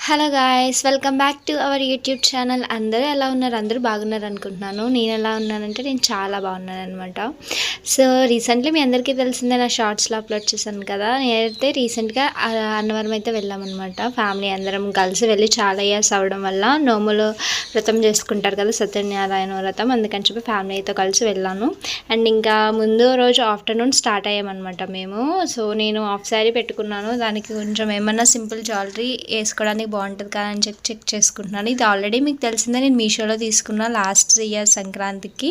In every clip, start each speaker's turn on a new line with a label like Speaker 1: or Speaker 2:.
Speaker 1: Hello guys, welcome back to our YouTube channel. అందరూ ఎలా ఉన్నారు? అందరూ బాగున్నారు అనుకుంటున్నాను. నేను ఎలా ఉన్నానంటే నేను చాలా బాగున్నాను అనమాట. సో రీసెంట్లీ మీ అందరికీ తెలిసిందే, నా షార్ట్స్లో అప్లోడ్ చేశాను కదా. నేనైతే రీసెంట్గా అన్నవరం అయితే వెళ్ళామన్నమాట. ఫ్యామిలీ అందరం కలిసి వెళ్ళి చాలా ఇయర్స్ అవ్వడం వల్ల నోములు వ్రతం చేసుకుంటారు కదా, సత్యనారాయణ వ్రతం, అందుకని చెప్పి ఫ్యామిలీతో కలిసి వెళ్ళాను. అండ్ ఇంకా ముందు రోజు ఆఫ్టర్నూన్ స్టార్ట్ అయ్యామన్నమాట మేము. సో నేను హాఫ్ శారీ పెట్టుకున్నాను, దానికి కొంచెం ఏమన్నా సింపుల్ జ్యువెలరీ వేసుకోవడానికి బాగుంటుంది కదా అని చెక్ చేసుకుంటున్నాను. ఇది ఆల్రెడీ మీకు తెలిసిందే, నేను మీషోలో తీసుకున్నా లాస్ట్ ఇయర్ సంక్రాంతికి.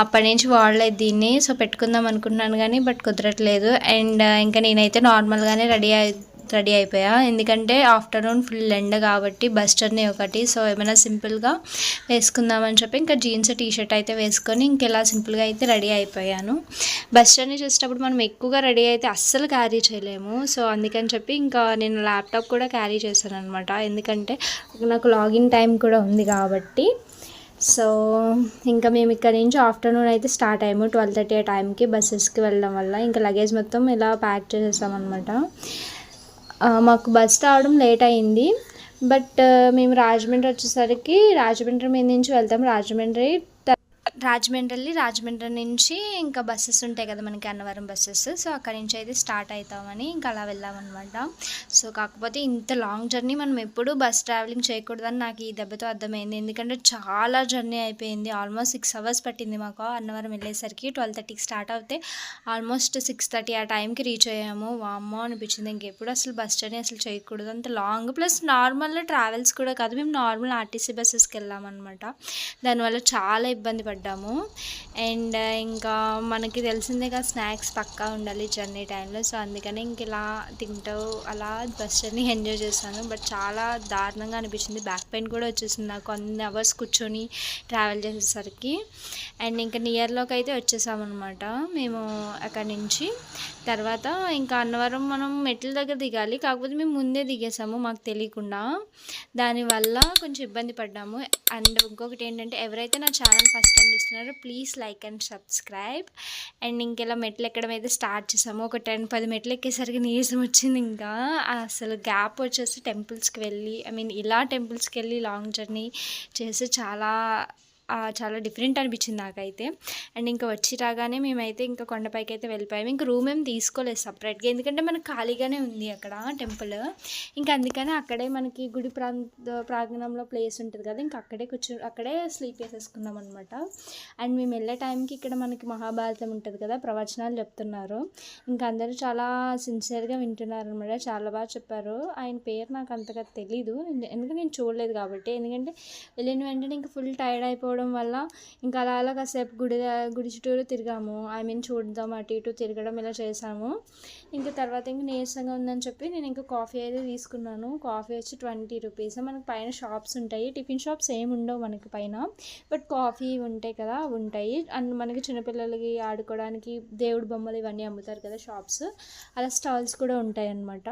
Speaker 1: అప్పటి నుంచి వాడలేదు దీన్ని. సో పెట్టుకుందాం అనుకుంటున్నాను కానీ బట్ కుదరట్లేదు. అండ్ ఇంకా నేనైతే నార్మల్గానే రెడీ అయిపోయా, ఎందుకంటే ఆఫ్టర్నూన్ ఫుల్ ఎండ కాబట్టి బస్ జర్నీ ఒకటి. సో ఏమైనా సింపుల్గా వేసుకుందామని చెప్పి ఇంకా జీన్స్ టీషర్ట్ అయితే వేసుకొని ఇంకెలా సింపుల్గా అయితే రెడీ అయిపోయాను. బస్ జర్నీ చేసేటప్పుడు మనం ఎక్కువగా రెడీ అయితే అస్సలు క్యారీ చేయలేము. సో అందుకని చెప్పి ఇంకా నేను ల్యాప్టాప్ కూడా క్యారీ చేశాను అనమాట, ఎందుకంటే నాకు లాగిన్ టైం కూడా ఉంది కాబట్టి. సో ఇంకా మేము ఇక్కడ నుంచి ఆఫ్టర్నూన్ అయితే స్టార్ట్ అయ్యాము 12:30 ఆ టైంకి. బస్సెస్కి వెళ్ళడం వల్ల ఇంకా లగేజ్ మొత్తం ఇలా ప్యాక్ చేసేసామన్నమాట. మాకు బస్ రావడం లేట్ అయింది, బట్ మేము రాజమండ్రి వచ్చేసరికి రాజమండ్రి మీద నుంచి వెళ్తాం. రాజమండ్రి నుంచి ఇంకా బస్సెస్ ఉంటాయి కదా మనకి, అన్నవరం బస్సెస్. సో అక్కడి నుంచి అయితే స్టార్ట్ అవుతామని ఇంకా అలా వెళ్ళామన్నమాట. సో కాకపోతే ఇంత లాంగ్ జర్నీ మనం ఎప్పుడు బస్ ట్రావెలింగ్ చేయకూడదని నాకు ఈ దెబ్బతో అర్థమైంది, ఎందుకంటే చాలా జర్నీ అయిపోయింది. ఆల్మోస్ట్ 6 hours పట్టింది మాకు అన్నవరం వెళ్ళేసరికి. 12:30కి స్టార్ట్ అవుతే ఆల్మోస్ట్ 6:30 ఆ టైంకి రీచ్ అయ్యాము. వామ్మో అనిపించింది, ఇంకెప్పుడు అసలు బస్ జర్నీ అసలు చేయకూడదు, అంత లాంగ్. ప్లస్ నార్మల్ ట్రావెల్స్ కూడా కాదు, మేము నార్మల్ ఆర్టీసీ బస్సెస్కి వెళ్ళామన్నమాట. దానివల్ల చాలా ఇబ్బంది పడ్డాము. అండ్ ఇంకా మనకి తెలిసిందేగా, స్నాక్స్ పక్కా ఉండాలి జర్నీ టైంలో. సో అందుకని ఇంక ఇలా తింటూ అలా బస్ జర్నీ ఎంజాయ్ చేశాను. బట్ చాలా దారుణంగా అనిపించింది, బ్యాక్ పెయిన్ కూడా వచ్చేసింది నాకు అన్ని అవర్స్ కూర్చొని ట్రావెల్ చేసేసరికి. అండ్ ఇంకా నియర్లోకి అయితే వచ్చేసామన్నమాట మేము అక్కడి నుంచి. తర్వాత ఇంకా అన్నవరం మనం మెట్ల దగ్గర దిగాలి, కాకపోతే మేము ముందే దిగేసాము మాకు తెలియకుండా, దానివల్ల కొంచెం ఇబ్బంది పడ్డాము. అండ్ ఇంకొకటి ఏంటంటే, ఎవరైతే నా ఛానల్ ఫస్ట్ టైం చూస్తున్నారో please like and subscribe. And ఇంకెలా మెట్లు ఎక్కడం అయితే స్టార్ట్ చేసాము. ఒక 10-10 మెట్లు ఎక్కేసరికి నీరసం వచ్చింది. ఇంకా అసలు గ్యాప్ వచ్చేసి టెంపుల్స్కి వెళ్ళి, ఇలా టెంపుల్స్కి వెళ్ళి లాంగ్ జర్నీ చేసి చాలా డిఫరెంట్ అనిపించింది నాకైతే. అండ్ ఇంకా వచ్చి రాగానే మేమైతే ఇంకా కొండపైకి అయితే వెళ్ళిపోయాము. ఇంకా రూమ్ ఏం తీసుకోలేదు సపరేట్గా, ఎందుకంటే మనకు ఖాళీగానే ఉంది అక్కడ టెంపుల్. ఇంకా అందుకని అక్కడే మనకి గుడి ప్రాంగణంలో ప్లేస్ ఉంటుంది కదా, ఇంకా అక్కడే స్లీప్ వేసేసుకున్నాం అనమాట. అండ్ మేము వెళ్ళే టైంకి ఇక్కడ మనకి మహాభారతం ఉంటుంది కదా, ప్రవచనాలు చెప్తున్నారు. ఇంకా అందరూ చాలా సిన్సియర్గా వింటున్నారు అనమాట, చాలా బాగా చెప్పారు. ఆయన పేరు నాకు అంతగా తెలీదు, ఎందుకంటే నేను చూడలేదు కాబట్టి. ఎందుకంటే వెళ్ళిన వెంటనే ఇంకా ఫుల్ టైర్డ్ అయిపోవడం వల్ల ఇంకా అలా కాసేపు గుడి చుట్టూరు తిరిగాము. చూద్దాం, అటు ఇటు తిరగడం ఇలా చేసాము. ఇంకా తర్వాత ఇంకా నీరసంగా ఉందని చెప్పి నేను ఇంకా కాఫీ అయితే తీసుకున్నాను. కాఫీ వచ్చి 20 రూపీస్. మనకి పైన షాప్స్ ఉంటాయి, టిఫిన్ షాప్స్ ఏమి ఉండవు మనకి పైన, బట్ కాఫీ ఉంటాయి కదా, అవి ఉంటాయి. అండ్ మనకి చిన్నపిల్లలకి ఆడుకోవడానికి దేవుడు బొమ్మలు ఇవన్నీ అమ్ముతారు కదా షాప్స్, అలా స్టాల్స్ కూడా ఉంటాయి అన్నమాట.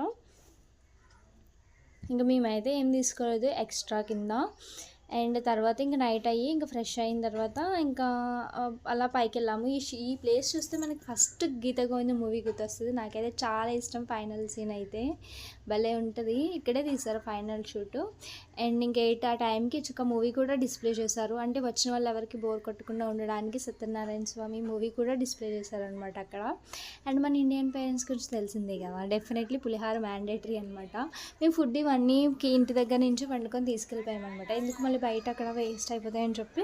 Speaker 1: ఇంకా మేమైతే ఏం తీసుకోలేదు ఎక్స్ట్రా కింద. అండ్ తర్వాత ఇంకా నైట్ అయ్యి ఇంకా ఫ్రెష్ అయిన తర్వాత ఇంకా అలా పైకి వెళ్ళాము. ఈ ప్లేస్ చూస్తే మనకి ఫస్ట్ గీత గోవింద మూవీ గుర్తొస్తుంది. నాకైతే చాలా ఇష్టం. ఫైనల్ సీన్ అయితే భలే ఉంటుంది, ఇక్కడే తీశారు ఫైనల్ షూట్. అండ్ ఇంకా 8 ఆ టైంకి ఒక మూవీ కూడా డిస్ప్లే చేశారు, అంటే వచ్చిన వాళ్ళు ఎవరికి బోర్ కొట్టకుండా ఉండడానికి సత్యనారాయణ స్వామి మూవీ కూడా డిస్ప్లే చేశారనమాట అక్కడ. అండ్ మన ఇండియన్ పేరెంట్స్ గురించి తెలిసిందే కదా, డెఫినెట్లీ పులిహార మ్యాండేటరీ అనమాట. మేము ఫుడ్ ఇవన్నీ ఇంటి దగ్గర నుంచి వండుకొని తీసుకెళ్ళిపోయామన్నమాట, ఎందుకు మళ్ళీ బయట అక్కడ వేస్ట్ అయిపోతాయని చెప్పి.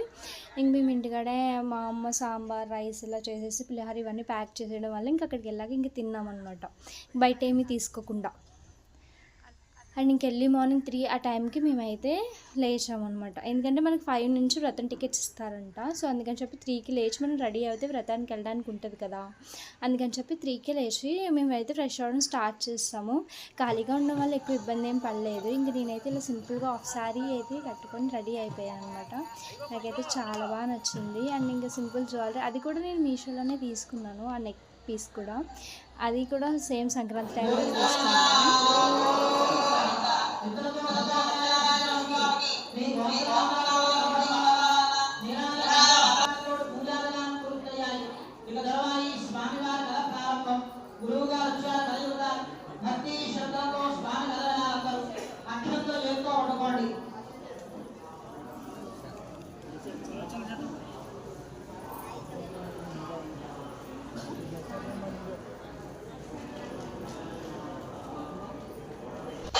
Speaker 1: ఇంక మేము ఇంటికాడే మా అమ్మ సాంబార్ రైస్ ఇలా చేసేసి పులిహార ఇవన్నీ ప్యాక్ చేసేయడం వల్ల ఇంకా అక్కడికి వెళ్ళాక ఇంక తిన్నామన్నమాట, బయట ఏమీ తీసుకోకుండా. అండ్ ఇంక ఎర్లీ మార్నింగ్ 3 ఆ టైంకి మేమైతే లేచామన్నమాట, ఎందుకంటే మనకి 5 నుంచి వ్రతం టికెట్స్ ఇస్తారంట. సో అందుకని చెప్పి 3కి లేచి మనం రెడీ అయితే వ్రతానికి వెళ్ళడానికి ఉంటుంది కదా, అందుకని చెప్పి 3కి లేచి మేమైతే ఫ్రెష్ అవ్వడం స్టార్ట్ చేస్తాము. ఖాళీగా ఉండడం వల్ల ఎక్కువ ఇబ్బంది ఏం పడలేదు. ఇంక నేనైతే ఇలా సింపుల్గా హాఫ్ శారీ అయితే కట్టుకొని రెడీ అయిపోయాను అనమాట. నాకైతే చాలా బాగా నచ్చింది. అండ్ ఇంకా సింపుల్ జ్యువెలరీ అది కూడా నేను మీషోలోనే తీసుకున్నాను, ఆ నెక్ పీస్ కూడా, అది కూడా సేమ్ సంక్రాంతి టైంలో తీసుకున్నాను.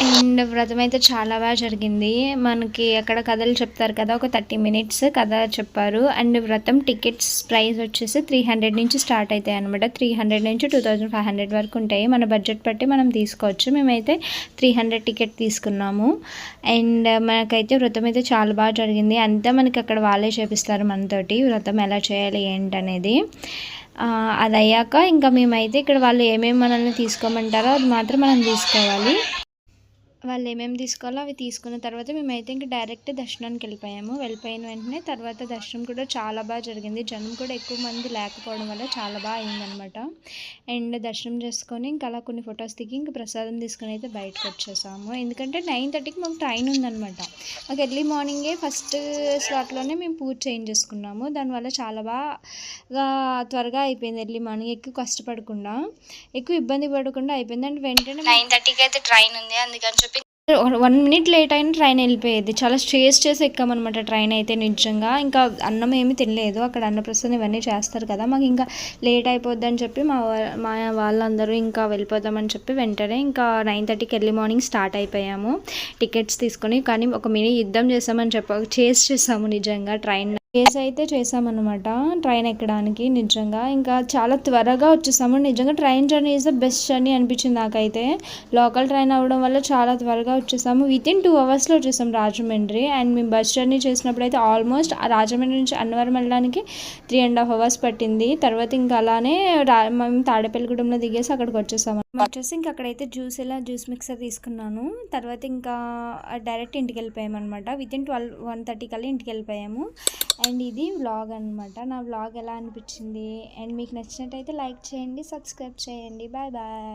Speaker 1: అండ్ వ్రతం అయితే చాలా బాగా జరిగింది. మనకి అక్కడ కథలు చెప్తారు కదా, ఒక 30 మినిట్స్ కథ చెప్పారు. అండ్ వ్రతం టికెట్స్ ప్రైస్ వచ్చేసి 300 నుంచి స్టార్ట్ అవుతాయి అనమాట. 300 నుంచి 2500 వరకు ఉంటాయి. మన బడ్జెట్ బట్టి మనం తీసుకోవచ్చు. మేమైతే 300 టికెట్ తీసుకున్నాము. అండ్ మనకైతే వ్రతం అయితే చాలా బాగా జరిగింది. అంతా మనకి అక్కడ వాళ్ళే చేపిస్తారు మనతోటి, వ్రతం ఎలా చేయాలి ఏంటనేది. అది అయ్యాక ఇంకా మేమైతే ఇక్కడ వాళ్ళు ఏమేమి మనల్ని తీసుకోమంటారో అది మాత్రం మనం తీసుకోవాలి. వాళ్ళు ఏమేమి తీసుకోవాలో అవి తీసుకున్న తర్వాత మేమైతే ఇంక డైరెక్ట్ దర్శనానికి వెళ్ళిపోయిన వెంటనే తర్వాత దర్శనం కూడా చాలా బాగా జరిగింది. జనం కూడా ఎక్కువ మంది లేకపోవడం వల్ల చాలా బాగా అయిందనమాట. అండ్ దర్శనం చేసుకొని ఇంకా అలా కొన్ని ఫొటోస్ దిగి ఇంకా ప్రసాదం తీసుకొని అయితే బయటకు వచ్చేసాము. ఎందుకంటే 9:30కి మాకు ట్రైన్ ఉందనమాట. మాకు ఎర్లీ మార్నింగే ఫస్ట్ స్లాట్లోనే మేము పూజ చేయించేసుకున్నాము. దానివల్ల చాలా బాగా త్వరగా అయిపోయింది. ఎర్లీ మార్నింగ్ ఎక్కువ కష్టపడకుండా, ఎక్కువ ఇబ్బంది పడకుండా అయిపోయింది. అండ్ వెంటనే 9:30కి అయితే ట్రైన్ ఉంది, అందుకని చెప్పి 1 మినిట్ లేట్ అయినా ట్రైన్ వెళ్ళిపోయేది. చాలా చేసి ఎక్కామన్నమాట ట్రైన్ అయితే. నిజంగా ఇంకా అన్నం ఏమీ తినలేదు. అక్కడ అన్నప్రసాదం ఇవన్నీ చేస్తారు కదా, మాకు ఇంకా లేట్ అయిపోద్ది అని చెప్పి మా వాళ్ళందరూ ఇంకా వెళ్ళిపోదామని చెప్పి వెంటనే ఇంకా 9:30కి ఎర్లీ మార్నింగ్ స్టార్ట్ అయిపోయాము టికెట్స్ తీసుకొని. కానీ ఒక మినీ యుద్ధం చేసామని చేసాము నిజంగా. రేస్ అయితే చేసామన్నమాట ట్రైన్ ఎక్కడానికి. నిజంగా ఇంకా చాలా త్వరగా వచ్చేసాము. నిజంగా train journey is the best journey అనిపించింది నాకైతే. లోకల్ ట్రైన్ అవ్వడం వల్ల చాలా త్వరగా వచ్చేసాము. వితిన్ 2 అవర్స్లో వచ్చేసాం రాజమండ్రి. అండ్ మేము బస్ జర్నీ చేసినప్పుడు అయితే ఆల్మోస్ట్ రాజమండ్రి నుంచి అన్నవరం వెళ్ళడానికి 3.5 అవర్స్ పట్టింది. తర్వాత ఇంకా అలానే మేము తాడేపల్లిగూడెంలో దిగేసి అక్కడికి వచ్చేసాము. ఇంకా అక్కడైతే జ్యూస్ మిక్సర్ తీసుకున్నాను. తర్వాత ఇంకా డైరెక్ట్ ఇంటికి వెళ్ళిపోయాము అనమాట. వితిన్ 1:30 కల్లా ఇంటికి వెళ్ళిపోయాము. అండ్ ఇది వ్లాగ్ అనమాట. నా వ్లాగ్ ఎలా అనిపించింది అండ్ మీకు నచ్చినట్టయితే లైక్ చేయండి, సబ్స్క్రైబ్ చేయండి. Bye bye.